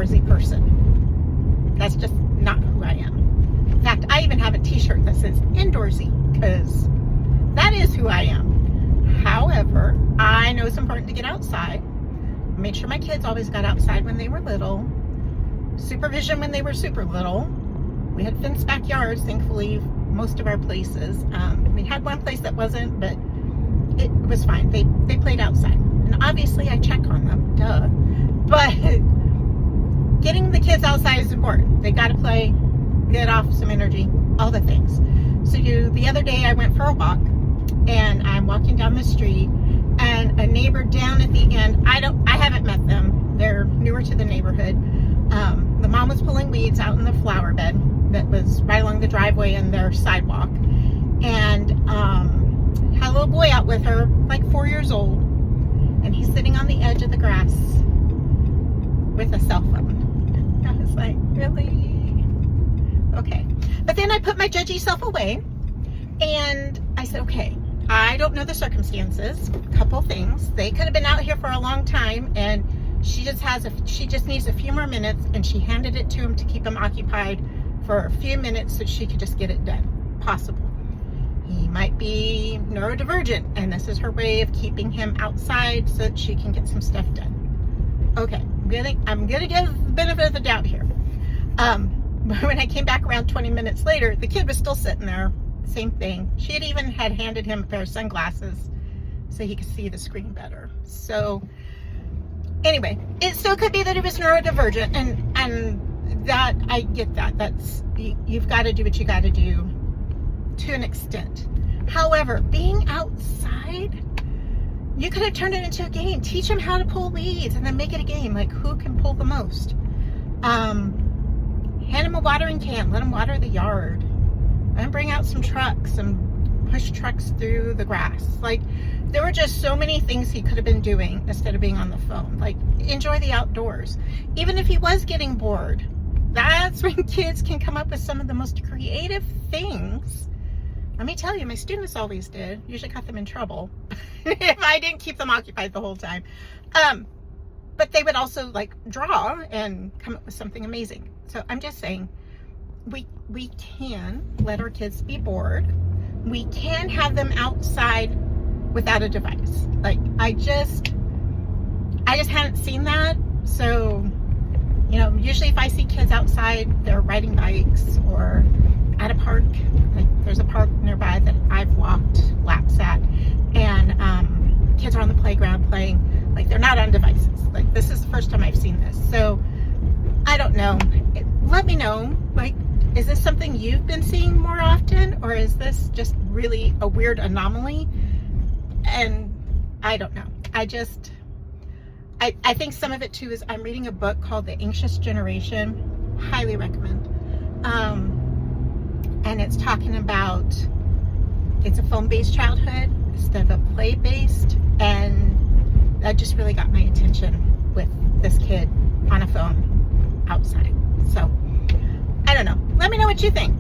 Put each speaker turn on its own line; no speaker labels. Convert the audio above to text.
outdoorsy person. That's just not who I am. In fact, I even have a t-shirt that says indoorsy, because that is who I am. However, I know it's important to get outside. Made sure my kids always got outside when they were little. Supervision when they were super little. We had fenced backyards, thankfully, most of our places. We had one place that wasn't, but it was fine. They played outside. And obviously I check on them, duh. But getting the kids outside is important. They got to play, get off some energy, all the things. So the other day I went for a walk, and I'm walking down the street, and a neighbor down at the end, I haven't met them. They're newer to the neighborhood. The mom was pulling weeds out in the flower bed that was right along the driveway and their sidewalk. And had a little boy out with her, like 4 years old. And he's sitting on the edge of the grass with a cell phone. I was like, really? Okay. But then I put my judgy self away, and I said, okay, I don't know the circumstances. A couple things. They could have been out here for a long time, and she just needs a few more minutes, and she handed it to him to keep him occupied for a few minutes so she could just get it done. Possible. He might be neurodivergent, and this is her way of keeping him outside so that she can get some stuff done. Okay, I'm gonna give the benefit of the doubt here. But when I came back around 20 minutes later, the kid was still sitting there. Same thing. She had even handed him a pair of sunglasses so he could see the screen better. So anyway, it still could be that he was neurodivergent, and that, I get that. That's, you've got to do what you got to do to an extent. However, being outside, you could have turned it into a game. Teach him how to pull weeds and then make it a game, like who can pull the most. Hand him a watering can, let him water the yard. Let him bring out some trucks and push trucks through the grass. Like, there were just so many things he could have been doing instead of being on the phone. Like, enjoy the outdoors. Even if he was getting bored, that's when kids can come up with some of the most creative things. Let me tell you, my students always did. Usually got them in trouble if I didn't keep them occupied the whole time. But they would also like draw and come up with something amazing. So I'm just saying, we can let our kids be bored. We can have them outside without a device. Like, I just hadn't seen that. So, you know, usually if I see kids outside, they're riding bikes or at a park. Like, there's a park nearby that I've walked laps at, and kids are on the playground playing. Like, they're not on devices. Like, this is the first time I've seen this. So I don't know. Let me know. Like, is this something you've been seeing more often, or is this just really a weird anomaly? And I don't know. I think some of it too is I'm reading a book called The Anxious Generation. Highly recommend. And it's talking about, it's a phone-based childhood instead of a play-based, and that just really got my attention with this kid on a phone outside. So I don't know. Let me know what you think.